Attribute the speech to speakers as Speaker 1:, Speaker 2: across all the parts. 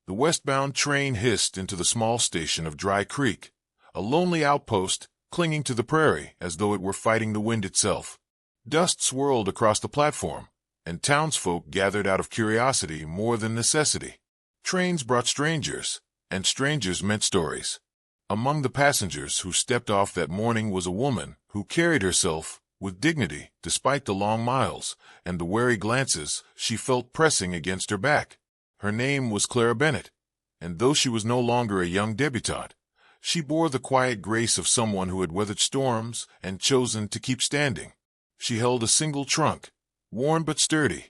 Speaker 1: The westbound train hissed into the small station of Dry Creek, a lonely outpost clinging to the prairie as though it were fighting the wind itself. Dust swirled across the platform, and townsfolk gathered out of curiosity more than necessity. Trains brought strangers, and strangers meant stories. Among the passengers who stepped off that morning was a woman who carried herself with dignity despite the long miles and the wary glances she felt pressing against her back. Her name was Clara Bennett, and though she was no longer a young debutante, she bore the quiet grace of someone who had weathered storms and chosen to keep standing. She held a single trunk, worn but sturdy,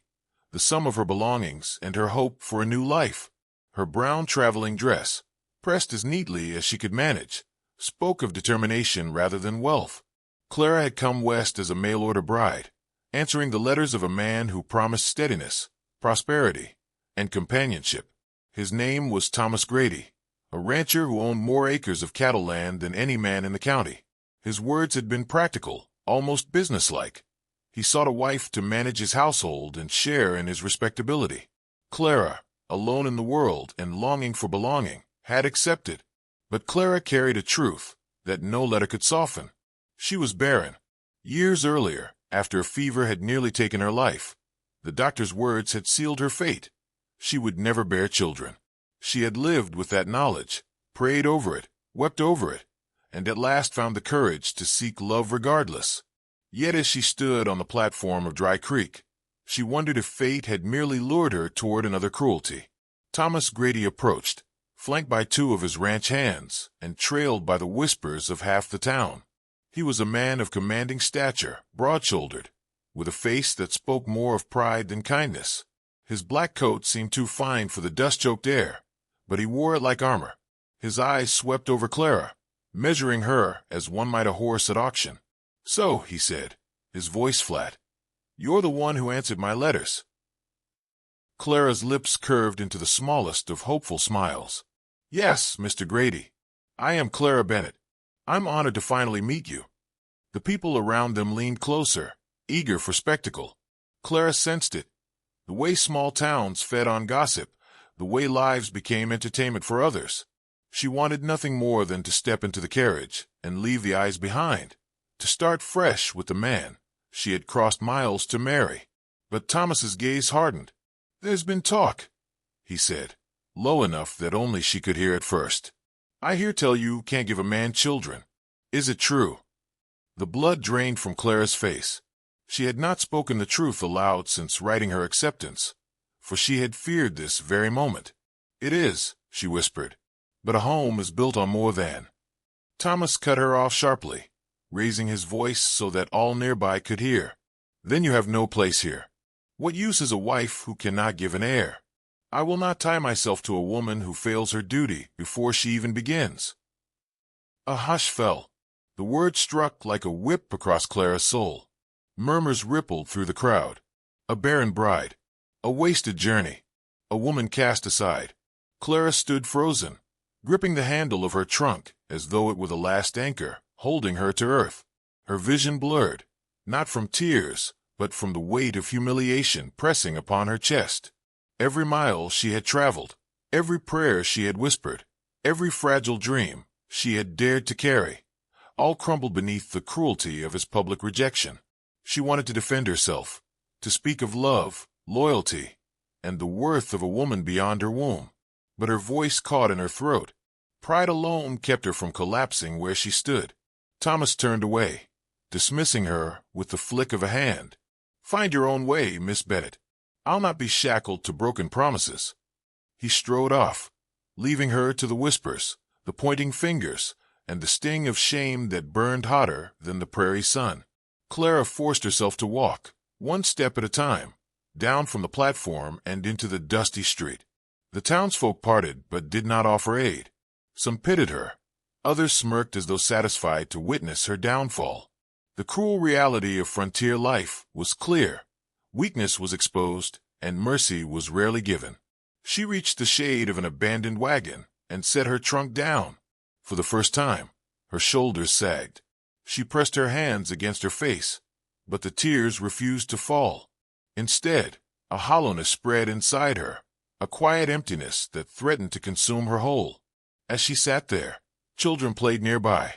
Speaker 1: the sum of her belongings and her hope for a new life. Her brown traveling dress, pressed as neatly as she could manage, spoke of determination rather than wealth. Clara had come west as a mail-order bride, answering the letters of a man who promised steadiness, prosperity, and companionship. His name was Thomas Grady, a rancher who owned more acres of cattle land than any man in the county. His words had been practical, almost businesslike. He sought a wife to manage his household and share in his respectability. Clara, alone in the world and longing for belonging, had accepted. But Clara carried a truth that no letter could soften. She was barren. Years earlier, after a fever had nearly taken her life, the doctor's words had sealed her fate. She would never bear children. She had lived with that knowledge, prayed over it, wept over it, and at last found the courage to seek love regardless. Yet as she stood on the platform of Dry Creek, she wondered if fate had merely lured her toward another cruelty. Thomas Grady approached, flanked by two of his ranch hands and trailed by the whispers of half the town. He was a man of commanding stature, broad-shouldered, with a face that spoke more of pride than kindness. His black coat seemed too fine for the dust-choked air, but he wore it like armor. His eyes swept over Clara, measuring her as one might a horse at auction. "So," he said, his voice flat, "you're the one who answered my letters." Clara's lips curved into the smallest of hopeful smiles. "Yes, Mr. Grady. I am Clara Bennett. I'm honored to finally meet you." The people around them leaned closer, eager for spectacle. Clara sensed it. The way small towns fed on gossip, the way lives became entertainment for others. She wanted nothing more than to step into the carriage and leave the eyes behind, to start fresh with the man she had crossed miles to marry. But Thomas's gaze hardened. "There's been talk," he said, low enough that only she could hear at first. "I hear tell you can't give a man children. Is it true?" The blood drained from Clara's face. She had not spoken the truth aloud since writing her acceptance, for she had feared this very moment. "It is," she whispered, "but a home is built on more than—" Thomas cut her off sharply, raising his voice so that all nearby could hear. "Then you have no place here. What use is a wife who cannot give an heir? I will not tie myself to a woman who fails her duty before she even begins." A hush fell. The word struck like a whip across Clara's soul. Murmurs rippled through the crowd. A barren bride. A wasted journey. A woman cast aside. Clara stood frozen, gripping the handle of her trunk as though it were the last anchor, holding her to earth. Her vision blurred, not from tears, but from the weight of humiliation pressing upon her chest. Every mile she had traveled, every prayer she had whispered, every fragile dream she had dared to carry, all crumbled beneath the cruelty of his public rejection. She wanted to defend herself, to speak of love, loyalty, and the worth of a woman beyond her womb. But her voice caught in her throat. Pride alone kept her from collapsing where she stood. Thomas turned away, dismissing her with the flick of a hand. "Find your own way, Miss Bennett. I'll not be shackled to broken promises." He strode off, leaving her to the whispers, the pointing fingers, and the sting of shame that burned hotter than the prairie sun. Clara forced herself to walk, one step at a time, down from the platform and into the dusty street. The townsfolk parted but did not offer aid. Some pitied her. Others smirked as though satisfied to witness her downfall. The cruel reality of frontier life was clear. Weakness was exposed, and mercy was rarely given. She reached the shade of an abandoned wagon and set her trunk down. For the first time, her shoulders sagged. She pressed her hands against her face, but the tears refused to fall. Instead, a hollowness spread inside her, a quiet emptiness that threatened to consume her whole. As she sat there, children played nearby,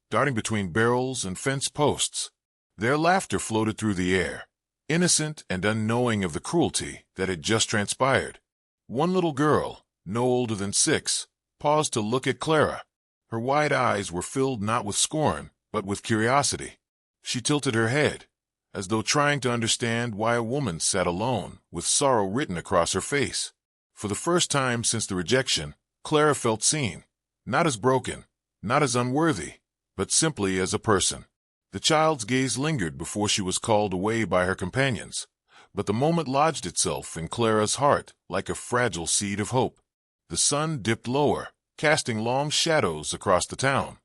Speaker 1: darting between barrels and fence posts. Their laughter floated through the air, innocent and unknowing of the cruelty that had just transpired. One little girl, no older than 6, paused to look at Clara. Her wide eyes were filled not with scorn, but with curiosity. She tilted her head, as though trying to understand why a woman sat alone, with sorrow written across her face. For the first time since the rejection, Clara felt seen, not as broken, not as unworthy, but simply as a person. The child's gaze lingered before she was called away by her companions, but the moment lodged itself in Clara's heart like a fragile seed of hope. The sun dipped lower, casting long shadows across the town.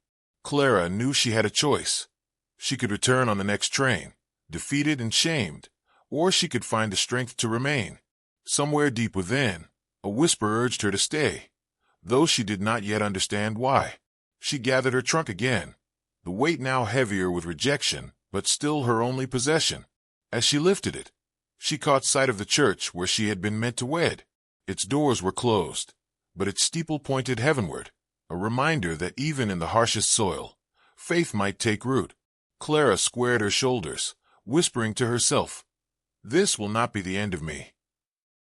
Speaker 1: Clara knew she had a choice. She could return on the next train, defeated and shamed, or she could find the strength to remain. Somewhere deep within, a whisper urged her to stay, though she did not yet understand why. She gathered her trunk again, the weight now heavier with rejection, but still her only possession. As she lifted it, she caught sight of the church where she had been meant to wed. Its doors were closed, but its steeple pointed heavenward, a reminder that even in the harshest soil, faith might take root. Clara squared her shoulders, whispering to herself, "This will not be the end of me."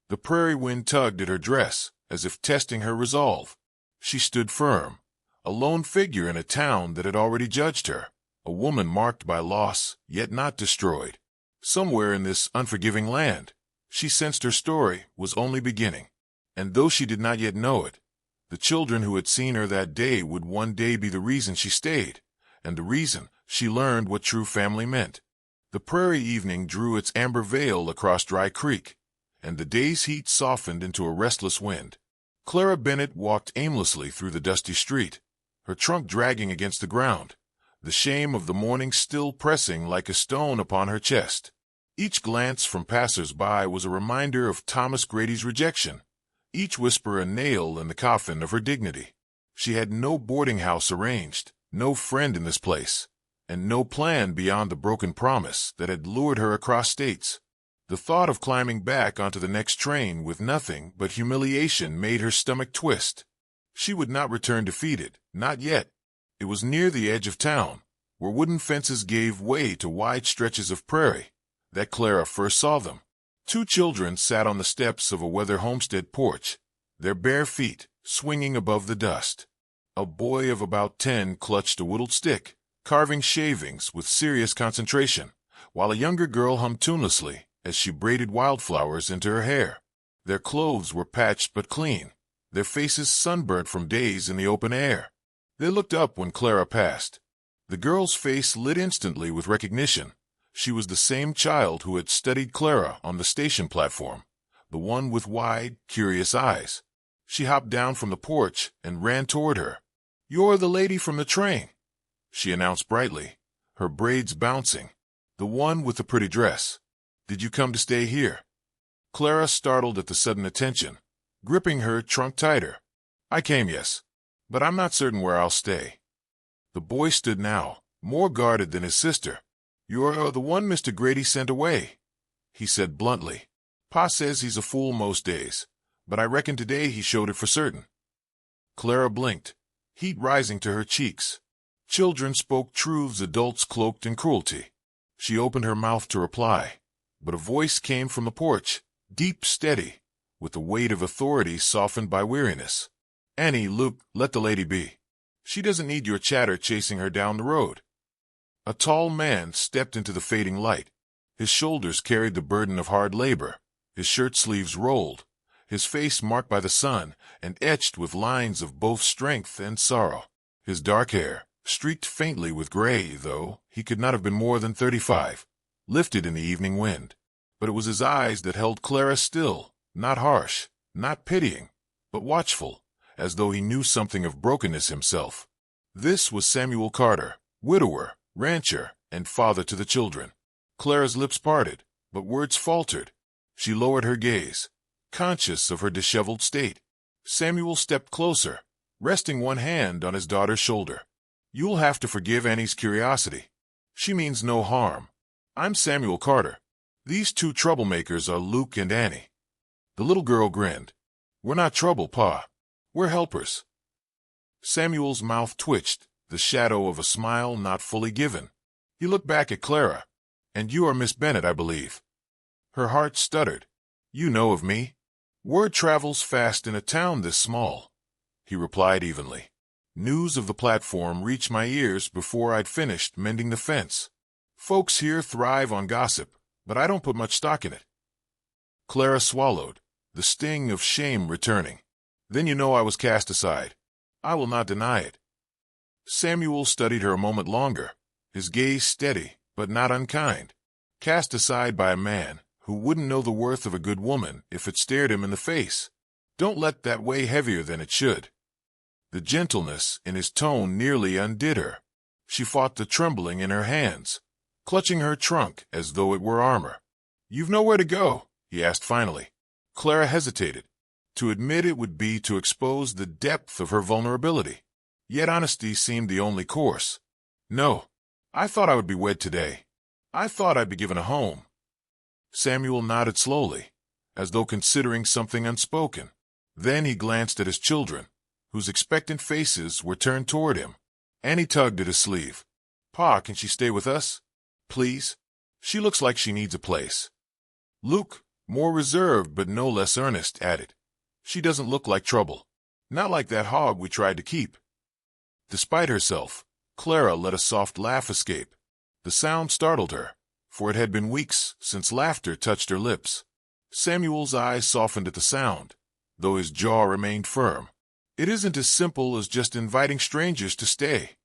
Speaker 1: The prairie wind tugged at her dress, as if testing her resolve. She stood firm, a lone figure in a town that had already judged her, a woman marked by loss, yet not destroyed. Somewhere in this unforgiving land, she sensed her story was only beginning. And though she did not yet know it, the children who had seen her that day would one day be the reason she stayed, and the reason she learned what true family meant. The prairie evening drew its amber veil across Dry Creek, and the day's heat softened into a restless wind. Clara Bennett walked aimlessly through the dusty street, her trunk dragging against the ground, the shame of the morning still pressing like a stone upon her chest. Each glance from passers-by was a reminder of Thomas Grady's rejection, each whisper a nail in the coffin of her dignity. She had no boarding house arranged, no friend in this place, and no plan beyond the broken promise that had lured her across states. The thought of climbing back onto the next train with nothing but humiliation made her stomach twist. She would not return defeated, not yet. It was near the edge of town, where wooden fences gave way to wide stretches of prairie, that Clara first saw them. 2 children sat on the steps of a weather homestead porch, their bare feet swinging above the dust. A boy of about 10 clutched a whittled stick, carving shavings with serious concentration, while a younger girl hummed tunelessly as she braided wildflowers into her hair. Their clothes were patched but clean, their faces sunburnt from days in the open air. They looked up when Clara passed. The girl's face lit instantly with recognition. She was the same child who had studied Clara on the station platform, the one with wide, curious eyes. She hopped down from the porch and ran toward her. "You're the lady from the train," she announced brightly, her braids bouncing. "The one with the pretty dress. Did you come to stay here?" Clara startled at the sudden attention, gripping her trunk tighter. "I came, yes, but I'm not certain where I'll stay." The boy stood now, more guarded than his sister. "You're the one Mr. Grady sent away," he said bluntly. "Pa says he's a fool most days, but I reckon today he showed it for certain." Clara blinked, heat rising to her cheeks. Children spoke truths adults cloaked in cruelty. She opened her mouth to reply, but a voice came from the porch, deep, steady, with the weight of authority softened by weariness. "Annie, Luke, let the lady be. She doesn't need your chatter chasing her down the road." A tall man stepped into the fading light. His shoulders carried the burden of hard labor, his shirt sleeves rolled, his face marked by the sun and etched with lines of both strength and sorrow. His dark hair, streaked faintly with gray, though he could not have been more than 35, lifted in the evening wind. But it was his eyes that held Clara still, not harsh, not pitying, but watchful, as though he knew something of brokenness himself. This was Samuel Carter, widower, rancher, and father to the children. Clara's lips parted, but words faltered. She lowered her gaze, conscious of her disheveled state. Samuel stepped closer, resting one hand on his daughter's shoulder. "You'll have to forgive Annie's curiosity. She means no harm. I'm Samuel Carter. These 2 troublemakers are Luke and Annie." The little girl grinned. We're not trouble, Pa. We're helpers. Samuel's mouth twitched, the shadow of a smile not fully given. He looked back at Clara. And you are Miss Bennet, I believe. Her heart stuttered. You know of me. Word travels fast in a town this small, he replied evenly. News of the platform reached my ears before I'd finished mending the fence. Folks here thrive on gossip, but I don't put much stock in it. Clara swallowed, the sting of shame returning. Then you know I was cast aside. I will not deny it. Samuel studied her a moment longer, his gaze steady, but not unkind. Cast aside by a man who wouldn't know the worth of a good woman if it stared him in the face. Don't let that weigh heavier than it should. The gentleness in his tone nearly undid her. She fought the trembling in her hands, clutching her trunk as though it were armor. You've nowhere to go, he asked finally. Clara hesitated. To admit it would be to expose the depth of her vulnerability. Yet honesty seemed the only course. No, I thought I would be wed today. I thought I'd be given a home. Samuel nodded slowly, as though considering something unspoken. Then he glanced at his children, whose expectant faces were turned toward him. Annie tugged at his sleeve. Pa, can she stay with us? Please? She looks like she needs a place. Luke, more reserved but no less earnest, added. She doesn't look like trouble. Not like that hog we tried to keep. Despite herself, Clara let a soft laugh escape. The sound startled her, for it had been weeks since laughter touched her lips. Samuel's eyes softened at the sound, though his jaw remained firm. It isn't as simple as just inviting strangers to stay,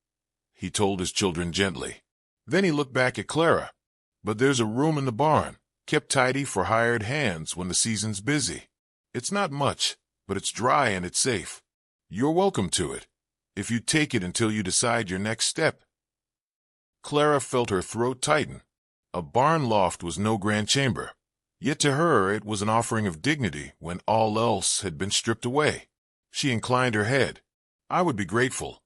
Speaker 1: he told his children gently. Then he looked back at Clara. But there's a room in the barn, kept tidy for hired hands when the season's busy. It's not much, but it's dry and it's safe. You're welcome to it, if you take it until you decide your next step. Clara felt her throat tighten. A barn loft was no grand chamber, yet to her it was an offering of dignity when all else had been stripped away. She inclined her head. I would be grateful.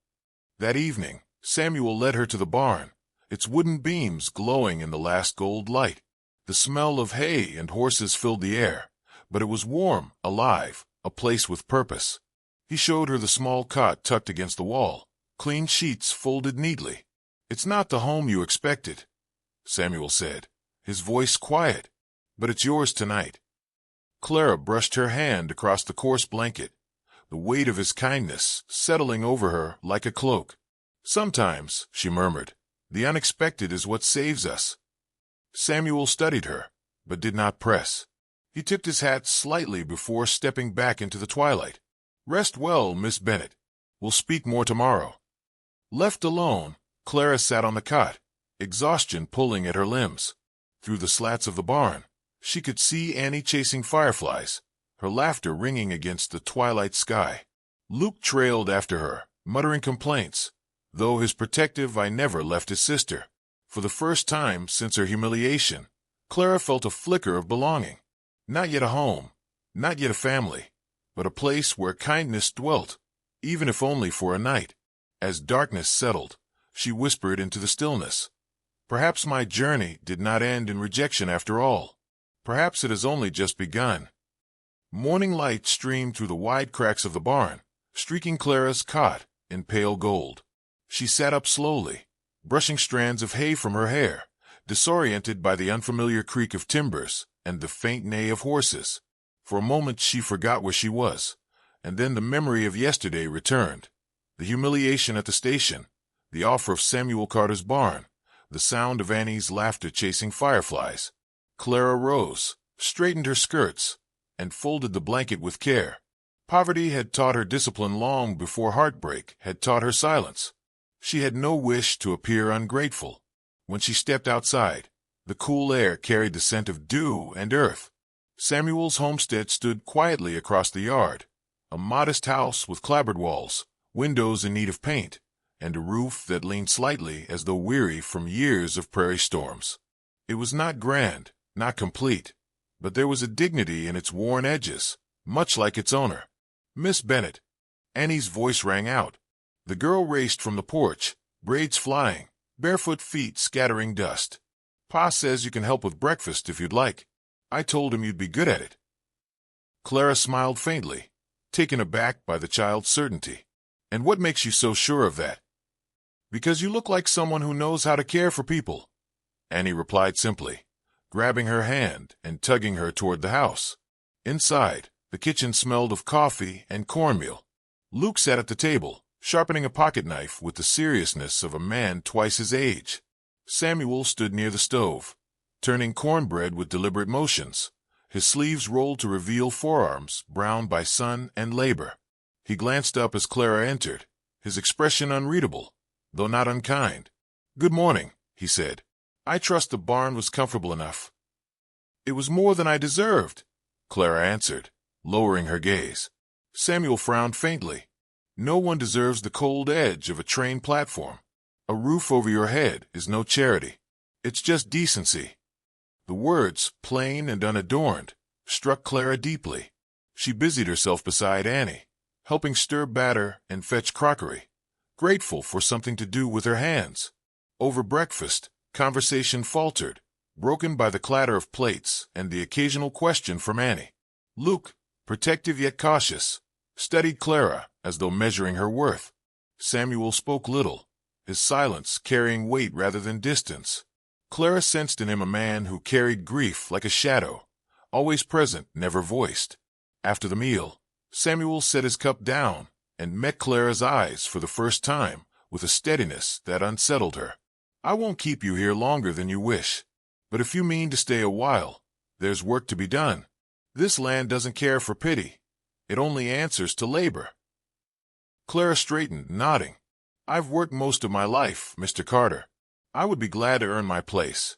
Speaker 1: That evening, Samuel led her to the barn, its wooden beams glowing in the last gold light. The smell of hay and horses filled the air, but it was warm, alive, a place with purpose. He showed her the small cot tucked against the wall, clean sheets folded neatly. It's not the home you expected, Samuel said, his voice quiet, but it's yours tonight. Clara brushed her hand across the coarse blanket, the weight of his kindness settling over her like a cloak. Sometimes, she murmured, the unexpected is what saves us. Samuel studied her, but did not press. He tipped his hat slightly before stepping back into the twilight. Rest well, Miss Bennet. We'll speak more tomorrow. Left alone, Clara sat on the cot, exhaustion pulling at her limbs. Through the slats of the barn, she could see Annie chasing fireflies, her laughter ringing against the twilight sky. Luke trailed after her, muttering complaints, though his protective eye never left his sister. For the first time since her humiliation, Clara felt a flicker of belonging. Not yet a home, not yet a family, but a place where kindness dwelt, even if only for a night. As darkness settled, she whispered into the stillness. Perhaps my journey did not end in rejection after all. Perhaps it has only just begun. Morning light streamed through the wide cracks of the barn, streaking Clara's cot in pale gold. She sat up slowly, brushing strands of hay from her hair, disoriented by the unfamiliar creak of timbers and the faint neigh of horses. For a moment she forgot where she was, and then the memory of yesterday returned. The humiliation at the station, the offer of Samuel Carter's barn, the sound of Annie's laughter chasing fireflies. Clara rose, straightened her skirts, and folded the blanket with care. Poverty had taught her discipline long before heartbreak had taught her silence. She had no wish to appear ungrateful. When she stepped outside, the cool air carried the scent of dew and earth. Samuel's homestead stood quietly across the yard, a modest house with clapboard walls, windows in need of paint, and a roof that leaned slightly as though weary from years of prairie storms. It was not grand, not complete, but there was a dignity in its worn edges, much like its owner. Miss Bennet. Annie's voice rang out. The girl raced from the porch, braids flying, barefoot feet scattering dust. Pa says you can help with breakfast if you'd like. I told him you'd be good at it. Clara smiled faintly, taken aback by the child's certainty. "And what makes you so sure of that?" "Because you look like someone who knows how to care for people," Annie replied simply, grabbing her hand and tugging her toward the house. Inside, the kitchen smelled of coffee and cornmeal. Luke sat at the table, sharpening a pocket knife with the seriousness of a man twice his age. Samuel stood near the stove, turning cornbread with deliberate motions, his sleeves rolled to reveal forearms browned by sun and labor. He glanced up as Clara entered, his expression unreadable, though not unkind. "Good morning," he said. "I trust the barn was comfortable enough." "It was more than I deserved," Clara answered, lowering her gaze. Samuel frowned faintly. "No one deserves the cold edge of a train platform. A roof over your head is no charity. It's just decency." The words, plain and unadorned, struck Clara deeply. She busied herself beside Annie, helping stir batter and fetch crockery, grateful for something to do with her hands. Over breakfast, conversation faltered, broken by the clatter of plates and the occasional question from Annie. Luke, protective yet cautious, studied Clara as though measuring her worth. Samuel spoke little, his silence carrying weight rather than distance. Clara sensed in him a man who carried grief like a shadow, always present, never voiced. After the meal, Samuel set his cup down and met Clara's eyes for the first time with a steadiness that unsettled her. "I won't keep you here longer than you wish, but if you mean to stay a while, there's work to be done. This land doesn't care for pity. It only answers to labor." Clara straightened, nodding. "I've worked most of my life, Mr. Carter. I would be glad to earn my place."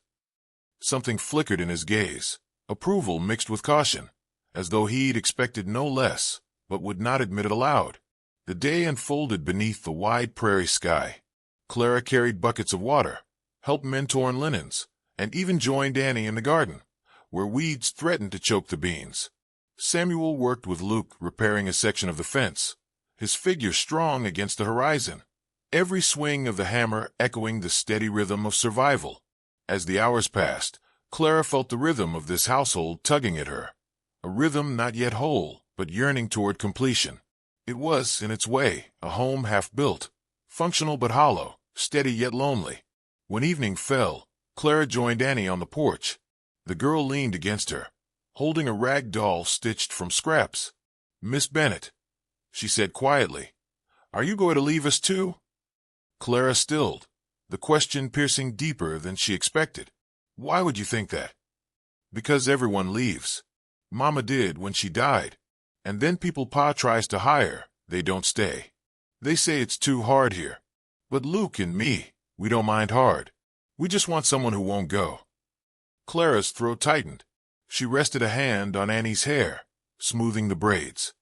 Speaker 1: Something flickered in his gaze, approval mixed with caution, as though he'd expected no less, but would not admit it aloud. The day unfolded beneath the wide prairie sky. Clara carried buckets of water, helped mend torn linens, and even joined Annie in the garden, where weeds threatened to choke the beans. Samuel worked with Luke repairing a section of the fence, his figure strong against the horizon, every swing of the hammer echoing the steady rhythm of survival. As the hours passed, Clara felt the rhythm of this household tugging at her, a rhythm not yet whole, but yearning toward completion. It was, in its way, a home half-built, functional but hollow, steady yet lonely. When evening fell, Clara joined Annie on the porch. The girl leaned against her, holding a rag doll stitched from scraps. "Miss Bennet," she said quietly, "are you going to leave us too?" Clara stilled, the question piercing deeper than she expected. "Why would you think that?" "Because everyone leaves. Mama did when she died. And then people Pa tries to hire, they don't stay. They say it's too hard here. But Luke and me, we don't mind hard. We just want someone who won't go." Clara's throat tightened. She rested a hand on Annie's hair, smoothing the braids.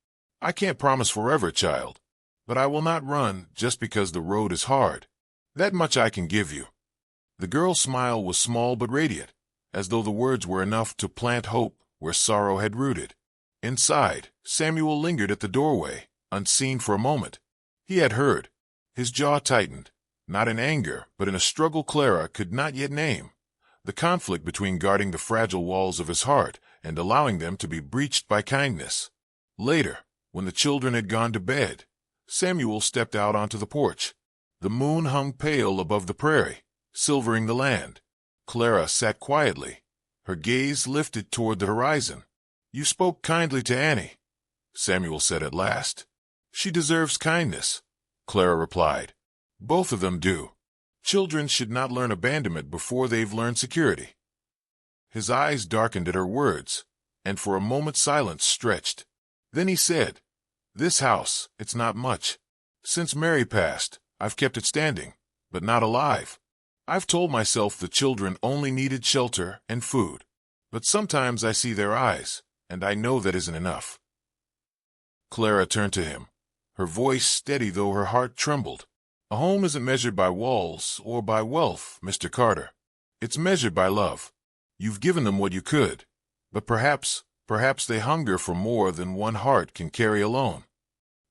Speaker 1: "I can't promise forever, child, but I will not run just because the road is hard. That much I can give you." The girl's smile was small but radiant, as though the words were enough to plant hope where sorrow had rooted. Inside, Samuel lingered at the doorway, unseen for a moment. He had heard. His jaw tightened, not in anger, but in a struggle Clara could not yet name, the conflict between guarding the fragile walls of his heart and allowing them to be breached by kindness. Later, when the children had gone to bed, Samuel stepped out onto the porch. The moon hung pale above the prairie, silvering the land. Clara sat quietly, her gaze lifted toward the horizon. "You spoke kindly to Annie," Samuel said at last. "She deserves kindness," Clara replied. "Both of them do. Children should not learn abandonment before they've learned security." His eyes darkened at her words, and for a moment silence stretched. Then he said, "This house, it's not much. Since Mary passed, I've kept it standing, but not alive. I've told myself the children only needed shelter and food, but sometimes I see their eyes, and I know that isn't enough." Clara turned to him, her voice steady though her heart trembled. "A home isn't measured by walls or by wealth, Mr. Carter. It's measured by love. You've given them what you could, but perhaps they hunger for more than one heart can carry alone."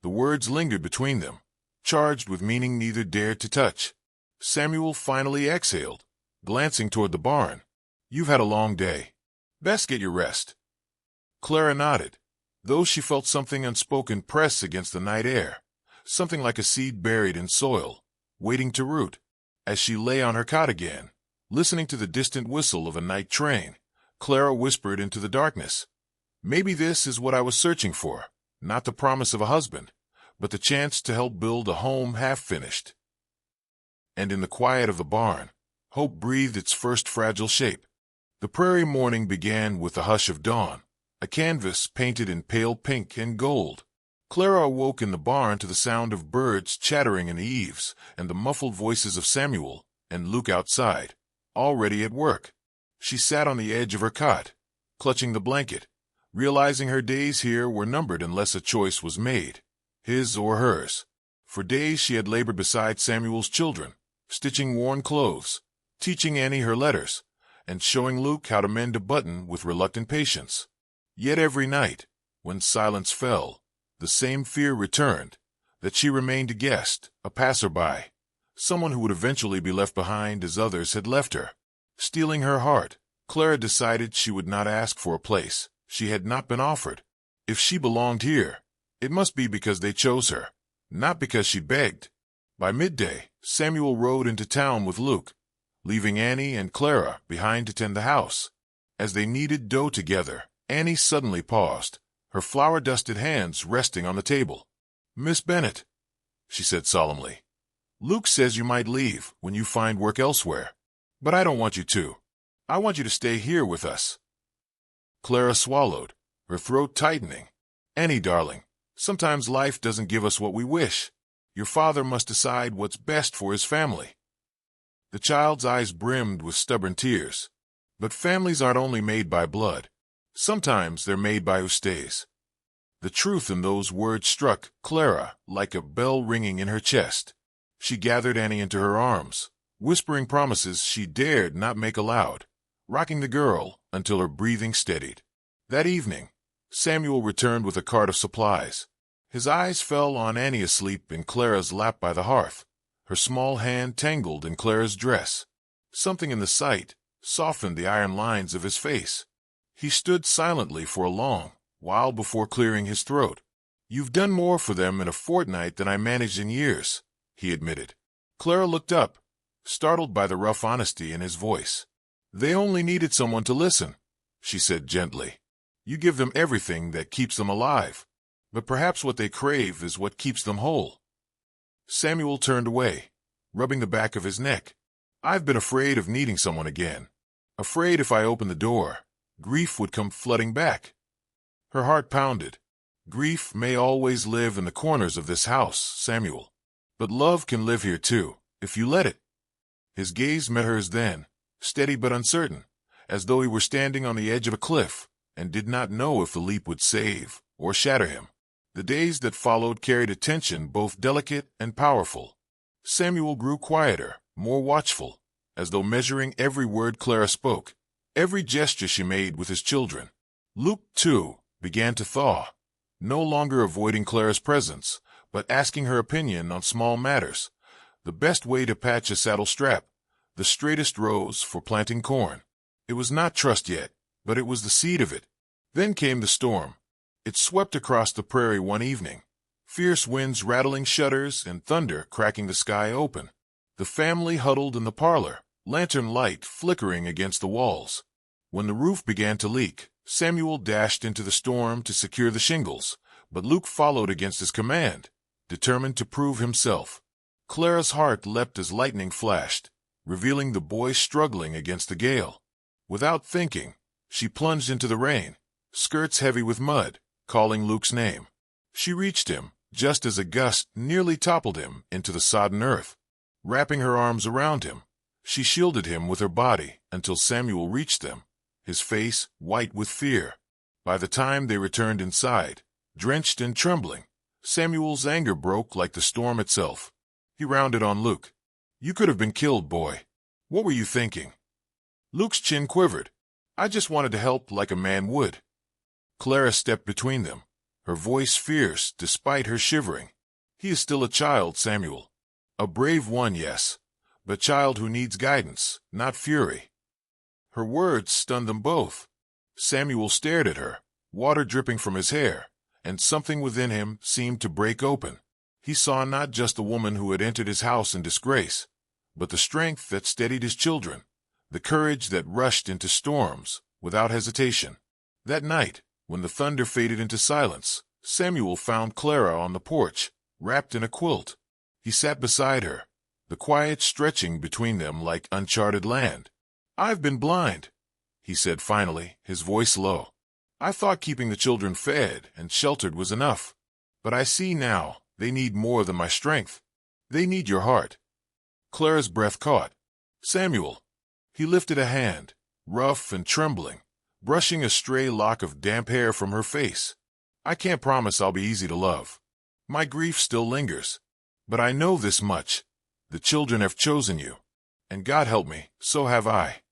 Speaker 1: The words lingered between them, charged with meaning neither dared to touch. Samuel finally exhaled, glancing toward the barn. "You've had a long day. Best get your rest." Clara nodded. though she felt something unspoken press against the night air, something like a seed buried in soil, waiting to root. As she lay on her cot again, listening to the distant whistle of a night train, Clara whispered into the darkness, "Maybe this is what I was searching for, not the promise of a husband, but the chance to help build a home half-finished." And in the quiet of the barn, hope breathed its first fragile shape. The prairie morning began with the hush of dawn, a canvas painted in pale pink and gold. Clara awoke in the barn to the sound of birds chattering in the eaves and the muffled voices of Samuel and Luke outside, already at work. She sat on the edge of her cot, clutching the blanket, realizing her days here were numbered unless a choice was made, his or hers. For days she had labored beside Samuel's children, stitching worn clothes, teaching Annie her letters, and showing Luke how to mend a button with reluctant patience. Yet every night, when silence fell, the same fear returned, that she remained a guest, a passerby, someone who would eventually be left behind as others had left her. Steeling her heart, Clara decided she would not ask for a place she had not been offered. If she belonged here, it must be because they chose her, not because she begged. By midday, Samuel rode into town with Luke, leaving Annie and Clara behind to tend the house. As they kneaded dough together, Annie suddenly paused, her flour-dusted hands resting on the table. "Miss Bennet," she said solemnly, "Luke says you might leave when you find work elsewhere, but I don't want you to. I want you to stay here with us." Clara swallowed, her throat tightening. "Annie, darling, sometimes life doesn't give us what we wish. Your father must decide what's best for his family." The child's eyes brimmed with stubborn tears. But families aren't only made by blood. Sometimes they're made by who stays. The truth in those words struck Clara like a bell ringing in her chest. She gathered Annie into her arms, whispering promises she dared not make aloud, rocking the girl until her breathing steadied. That evening, Samuel returned with a cart of supplies. His eyes fell on Annie asleep in Clara's lap by the hearth, her small hand tangled in Clara's dress. Something in the sight softened the iron lines of his face. He stood silently for a long while before clearing his throat. "You've done more for them in a fortnight than I managed in years," he admitted. Clara looked up, startled by the rough honesty in his voice. "They only needed someone to listen," she said gently. "You give them everything that keeps them alive, but perhaps what they crave is what keeps them whole." Samuel turned away, rubbing the back of his neck. "I've been afraid of needing someone again. Afraid if I opened the door, grief would come flooding back." Her heart pounded. "Grief may always live in the corners of this house, Samuel, but love can live here too, if you let it." His gaze met hers then, steady but uncertain, as though he were standing on the edge of a cliff and did not know if the leap would save or shatter him. The days that followed carried a tension both delicate and powerful. Samuel grew quieter, more watchful, as though measuring every word Clara spoke, every gesture she made with his children. Luke, too, began to thaw, no longer avoiding Clara's presence, but asking her opinion on small matters, the best way to patch a saddle strap, the straightest rows for planting corn. It was not trust yet, but it was the seed of it. Then came the storm. It swept across the prairie one evening, fierce winds rattling shutters and thunder cracking the sky open. The family huddled in the parlor, lantern light flickering against the walls. When the roof began to leak, Samuel dashed into the storm to secure the shingles, but Luke followed against his command, determined to prove himself. Clara's heart leapt as lightning flashed, revealing the boy struggling against the gale. Without thinking, she plunged into the rain, skirts heavy with mud, calling Luke's name. She reached him, just as a gust nearly toppled him into the sodden earth. Wrapping her arms around him, she shielded him with her body until Samuel reached them, his face white with fear. By the time they returned inside, drenched and trembling, Samuel's anger broke like the storm itself. He rounded on Luke. "You could have been killed, boy. What were you thinking?" Luke's chin quivered. "I just wanted to help like a man would." Clara stepped between them, her voice fierce despite her shivering. "He is still a child, Samuel. A brave one, yes, but child who needs guidance, not fury." Her words stunned them both. Samuel stared at her, water dripping from his hair, and something within him seemed to break open. He saw not just the woman who had entered his house in disgrace, but the strength that steadied his children, the courage that rushed into storms without hesitation. That night, when the thunder faded into silence, Samuel found Clara on the porch, wrapped in a quilt. He sat beside her, the quiet stretching between them like uncharted land. "I've been blind," he said finally, his voice low. "I thought keeping the children fed and sheltered was enough. But I see now they need more than my strength. They need your heart." Clara's breath caught. "Samuel." He lifted a hand, rough and trembling, brushing a stray lock of damp hair from her face. "I can't promise I'll be easy to love. My grief still lingers. But I know this much. The children have chosen you. And God help me, so have I."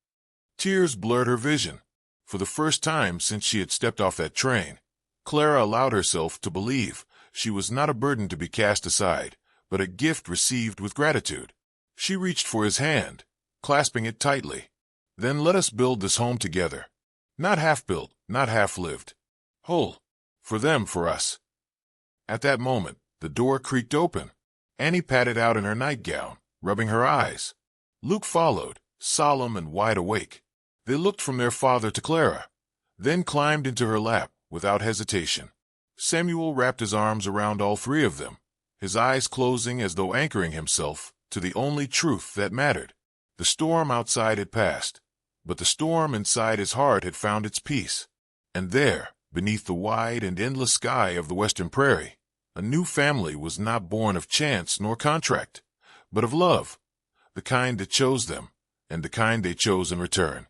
Speaker 1: Tears blurred her vision. For the first time since she had stepped off that train, Clara allowed herself to believe she was not a burden to be cast aside, but a gift received with gratitude. She reached for his hand, clasping it tightly. "Then let us build this home together. Not half-built, not half-lived. Whole. For them, for us." At that moment, the door creaked open. Annie padded out in her nightgown, rubbing her eyes. Luke followed, solemn and wide awake. They looked from their father to Clara, then climbed into her lap without hesitation. Samuel wrapped his arms around all three of them, his eyes closing as though anchoring himself to the only truth that mattered. The storm outside had passed, but the storm inside his heart had found its peace. And there, beneath the wide and endless sky of the western prairie, a new family was not born of chance nor contract, but of love, the kind that chose them, and the kind they chose in return.